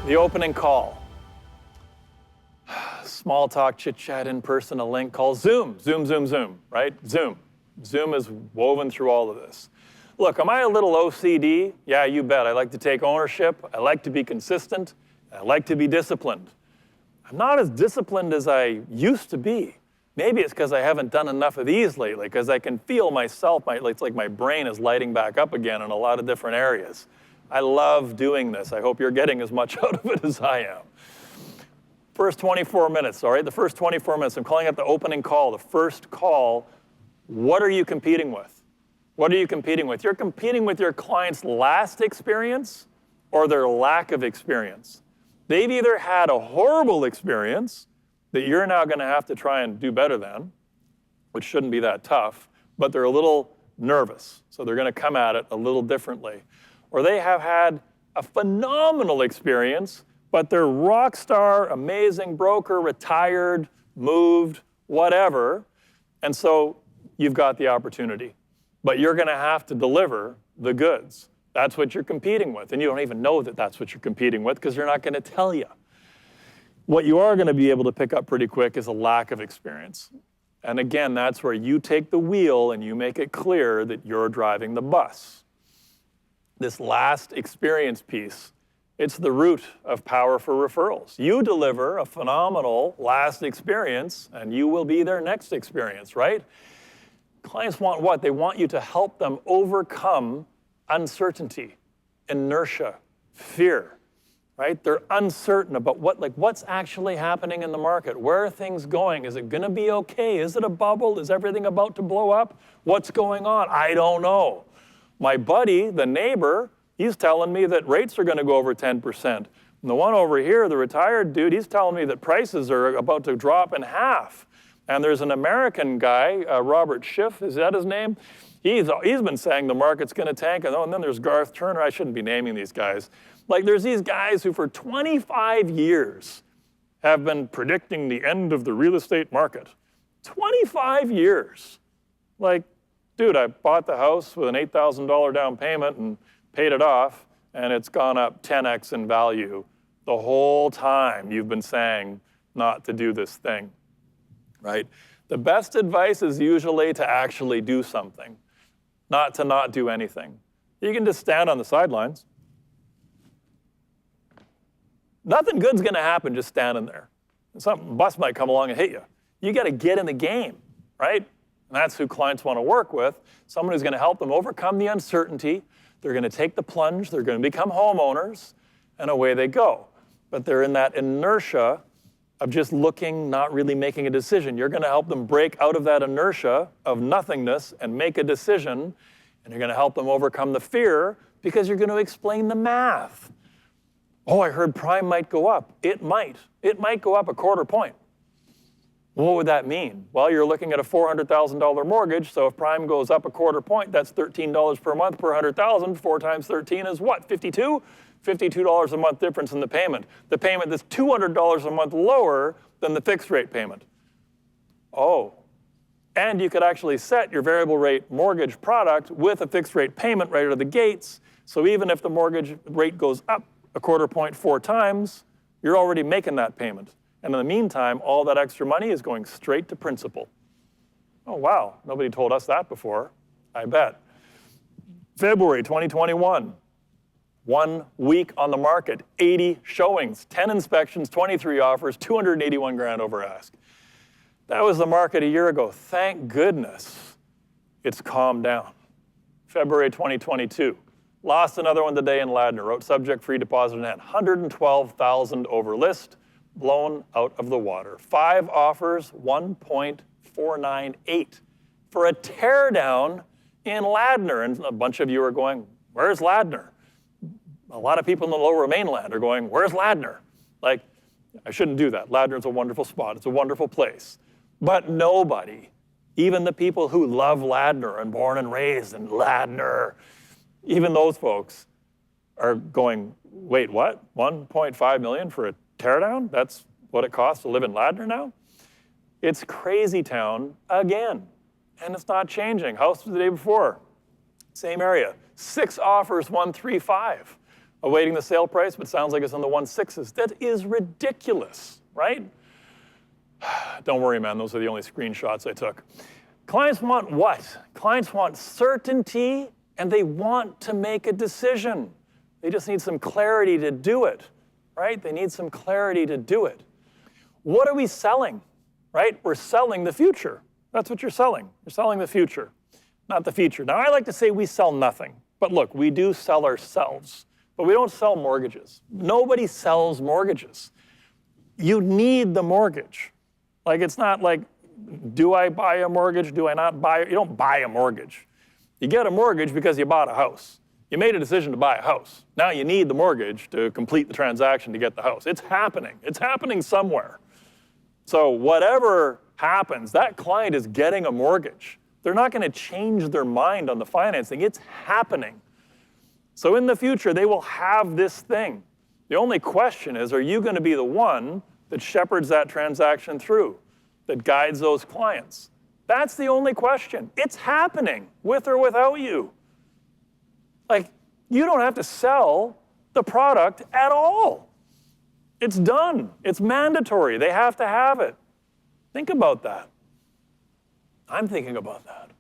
The opening call. Small talk, chit chat, in person, a link call, Zoom, right? Zoom. Zoom is woven through all of this. Look, am I a little OCD? Yeah, you bet. I like to take ownership. I like to be consistent. I like to be disciplined. I'm not as disciplined as I used to be. Maybe it's because I haven't done enough of these lately, because I can feel myself, it's like my brain is lighting back up again in a lot of different areas. I love doing this. I hope you're getting as much out of it as I am. First 24 minutes, all right? The first 24 minutes, I'm calling it the opening call, the first call. What are you competing with? What are you competing with? You're competing with your client's last experience or their lack of experience. They've either had a horrible experience that you're now going to have to try and do better than, which shouldn't be that tough, but they're a little nervous, so they're going to come at it a little differently. Or they have had a phenomenal experience, but they're rock star, amazing broker, retired, moved, whatever, and so you've got the opportunity. But you're going to have to deliver the goods. That's what you're competing with, and you don't even know that that's what you're competing with because they're not going to tell you. What you are going to be able to pick up pretty quick is a lack of experience. And again, that's where you take the wheel and you make it clear that you're driving the bus. This last experience piece, it's the root of power for referrals. You deliver a phenomenal last experience and you will be their next experience, right? Clients want what? They want you to help them overcome uncertainty, inertia, fear. Right? They're uncertain about what's actually happening in the market. Where are things going? Is it going to be okay? Is it a bubble? Is everything about to blow up? What's going on? I don't know. My buddy, the neighbor, he's telling me that rates are going to go over 10%. And the one over here, the retired dude, he's telling me that prices are about to drop in half. And there's an American guy, Robert Schiff, is that his name? He's been saying the market's going to tank. And then there's Garth Turner. I shouldn't be naming these guys. There's these guys who for 25 years have been predicting the end of the real estate market. 25 years. Dude, I bought the house with an $8,000 down payment and paid it off, and it's gone up 10x in value the whole time you've been saying not to do this thing, right? The best advice is usually to actually do something, not to not do anything. You can just stand on the sidelines. Nothing good's going to happen just standing there. Some bus might come along and hit you. You got to get in the game, right? And that's who clients want to work with. Someone who's going to help them overcome the uncertainty. They're going to take the plunge. They're going to become homeowners, and away they go. But they're in that inertia of just looking, not really making a decision. You're going to help them break out of that inertia of nothingness and make a decision, and you're going to help them overcome the fear because you're going to explain the math. Oh, I heard prime might go up. It might. It might go up a quarter point. What would that mean? Well, you're looking at a $400,000 mortgage, so if prime goes up a quarter point, that's $13 per month per 100,000. 4 times 13 is what, 52? $52 a month difference in the payment. The payment that's $200 a month lower than the fixed rate payment. Oh, and you could actually set your variable rate mortgage product with a fixed rate payment right out of the gates, so even if the mortgage rate goes up a quarter point 4 times, you're already making that payment. And in the meantime, all that extra money is going straight to principal. Oh, wow, nobody told us that before, I bet. February 2021, 1 week on the market, 80 showings, 10 inspections, 23 offers, 281 grand over ask. That was the market a year ago. Thank goodness it's calmed down. February 2022. Lost another one today in Ladner. Wrote subject free deposit in hand. 112,000 over list, blown out of the water. 5 offers, 1.498 for a teardown in Ladner. And a bunch of you are going, where's Ladner? A lot of people in the lower mainland are going, where's Ladner? I shouldn't do that. Ladner's a wonderful spot. It's a wonderful place. But nobody, even the people who love Ladner and born and raised in Ladner, even those folks are going, wait, what? 1.5 million for a teardown? That's what it costs to live in Ladner now? It's crazy town again, and it's not changing. House was the day before, same area. 6 offers, 135. awaiting the sale price, but sounds like it's on the 1.6s. That is ridiculous, right? Don't worry, man, those are the only screenshots I took. Clients want what? Clients want certainty, and they want to make a decision. They just need some clarity to do it, right? They need some clarity to do it. What are we selling, right? We're selling the future. That's what you're selling. You're selling the future, not the future. Now, I like to say we sell nothing. But look, we do sell ourselves, but we don't sell mortgages. Nobody sells mortgages. You need the mortgage. Like, it's not like, do I buy a mortgage? Do I not buy it? You don't buy a mortgage. You get a mortgage because you bought a house. You made a decision to buy a house. Now you need the mortgage to complete the transaction to get the house. It's happening. It's happening somewhere. So whatever happens, that client is getting a mortgage. They're not going to change their mind on the financing. It's happening. So in the future, they will have this thing. The only question is, are you going to be the one that shepherds that transaction through, that guides those clients? That's the only question. It's happening, with or without you. Like, you don't have to sell the product at all. It's done. It's mandatory. They have to have it. Think about that. I'm thinking about that.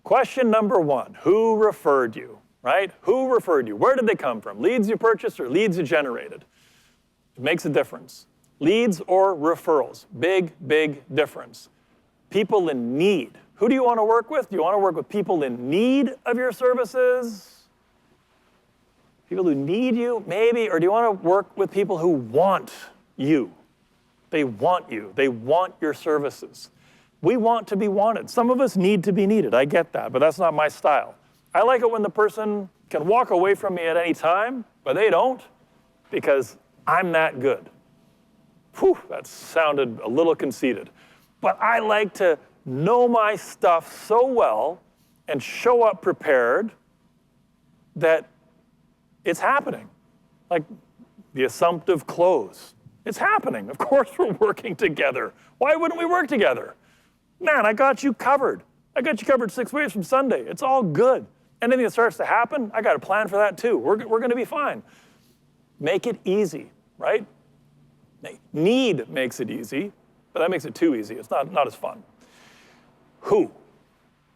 Question number one, who referred you, right? Who referred you? Where did they come from? Leads you purchased or leads you generated? It makes a difference. Leads or referrals, big, big difference. People in need. Who do you want to work with? Do you want to work with people in need of your services? People who need you, maybe, or do you want to work with people who want you? They want you. They want your services. We want to be wanted. Some of us need to be needed. I get that, but that's not my style. I like it when the person can walk away from me at any time, but they don't, because I'm that good. Whew, that sounded a little conceited. But I like to know my stuff so well and show up prepared that it's happening. Like the assumptive close. It's happening. Of course we're working together. Why wouldn't we work together? Man, I got you covered. I got you covered 6 ways from Sunday. It's all good. Anything that starts to happen, I got a plan for that too. We're going to be fine. Make it easy, right? Need makes it easy, but that makes it too easy. It's not as fun. Who?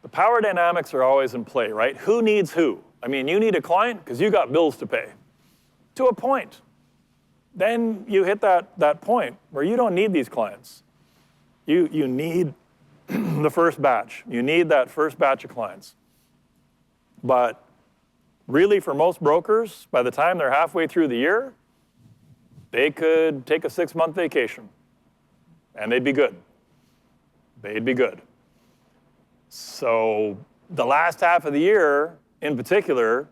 The power dynamics are always in play, right? Who needs who? I mean, you need a client because you got bills to pay. To a point. Then you hit that point where you don't need these clients. You need the first batch. You need that first batch of clients. But really, for most brokers, by the time they're halfway through the year, they could take a 6-month vacation, and they'd be good. They'd be good. So the last half of the year, in particular,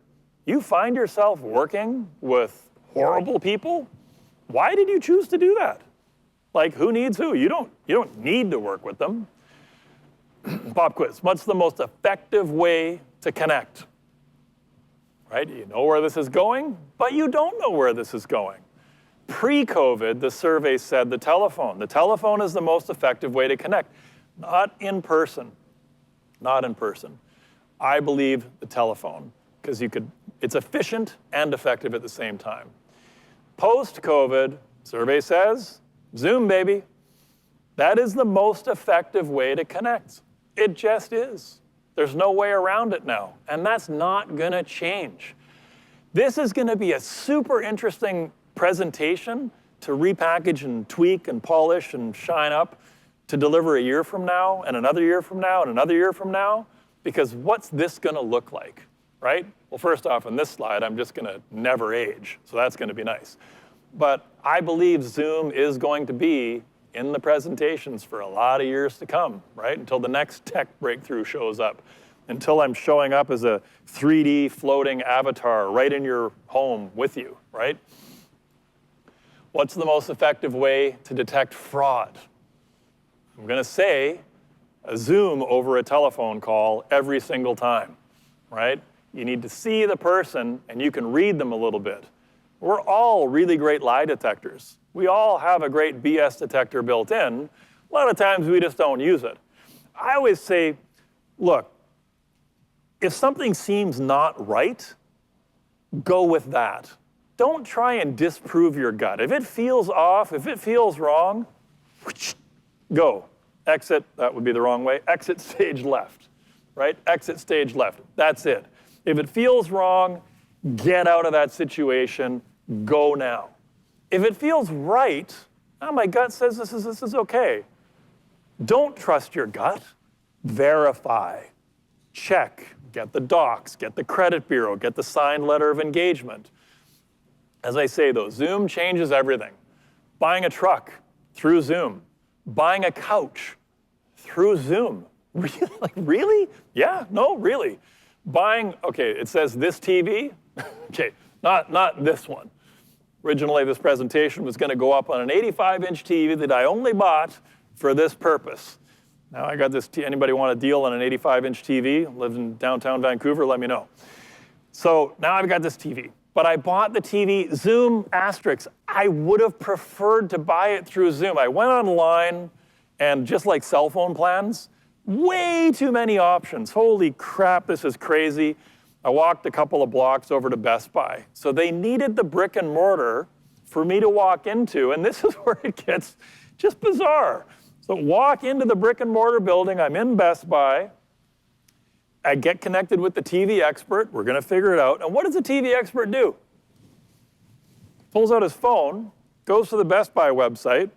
you find yourself working with horrible people. Why did you choose to do that? Like, who needs who? You don't need to work with them. Pop quiz. What's the most effective way to connect? Right? You know where this is going, but you don't know where this is going. Pre-COVID, the survey said the telephone. The telephone is the most effective way to connect. Not in person. Not in person. I believe the telephone, because it's efficient and effective at the same time. Post-COVID, survey says, Zoom, baby. That is the most effective way to connect. It just is. There's no way around it now, and that's not gonna change. This is gonna be a super interesting presentation to repackage and tweak and polish and shine up to deliver a year from now and another year from now and another year from now, because what's this gonna look like, right? Well, first off, on this slide, I'm just gonna never age, so that's gonna be nice. But I believe Zoom is going to be in the presentations for a lot of years to come, right? Until the next tech breakthrough shows up. Until I'm showing up as a 3D floating avatar right in your home with you, right? What's the most effective way to detect fraud? I'm gonna say a Zoom over a telephone call every single time, right? You need to see the person and you can read them a little bit. We're all really great lie detectors. We all have a great BS detector built in. A lot of times we just don't use it. I always say, look, if something seems not right, go with that. Don't try and disprove your gut. If it feels off, if it feels wrong, go. Exit, that would be the wrong way. Exit stage left, right? Exit stage left. That's it. If it feels wrong, get out of that situation. Go now. If it feels right, oh, my gut says this is okay. Don't trust your gut. Verify. Check. Get the docs. Get the credit bureau. Get the signed letter of engagement. As I say, though, Zoom changes everything. Buying a truck through Zoom. Buying a couch through Zoom. Really? Like, really? Yeah, no, really. Buying, okay, it says this TV. Okay, not this one. Originally, this presentation was going to go up on an 85-inch TV that I only bought for this purpose. Now I got this, anybody want a deal on an 85-inch TV? Lives in downtown Vancouver, let me know. So now I've got this TV. But I bought the TV, Zoom asterisk. I would have preferred to buy it through Zoom. I went online, and just like cell phone plans, way too many options. Holy crap, this is crazy. I walked a couple of blocks over to Best Buy. So they needed the brick and mortar for me to walk into, and this is where it gets just bizarre. So walk into the brick and mortar building, I'm in Best Buy, I get connected with the TV expert, we're gonna figure it out, and what does the TV expert do? Pulls out his phone, goes to the Best Buy website,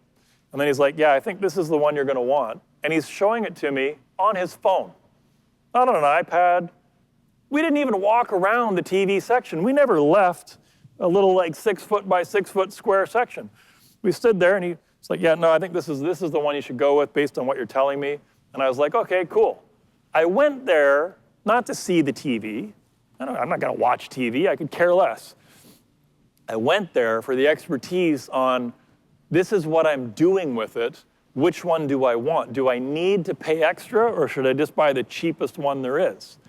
and then he's like, yeah, I think this is the one you're gonna want, and he's showing it to me on his phone, not on an iPad. We didn't even walk around the TV section. We never left a little like 6 foot by 6 foot square section. We stood there and he's like, yeah, no, I think this is the one you should go with based on what you're telling me. And I was like, okay, cool. I went there not to see the TV. I'm not gonna watch TV, I could care less. I went there for the expertise on this is what I'm doing with it. Which one do I want? Do I need to pay extra or should I just buy the cheapest one there is?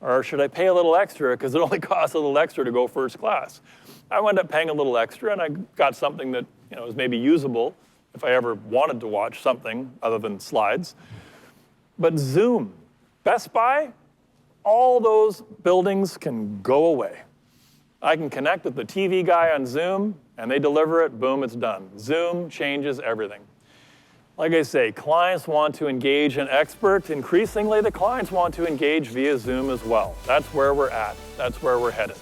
Or should I pay a little extra because it only costs a little extra to go first class? I wound up paying a little extra and I got something that was maybe usable if I ever wanted to watch something other than slides. But Zoom, Best Buy, all those buildings can go away. I can connect with the TV guy on Zoom and they deliver it, boom, it's done. Zoom changes everything. Like I say, clients want to engage an expert. Increasingly, the clients want to engage via Zoom as well. That's where we're at. That's where we're headed.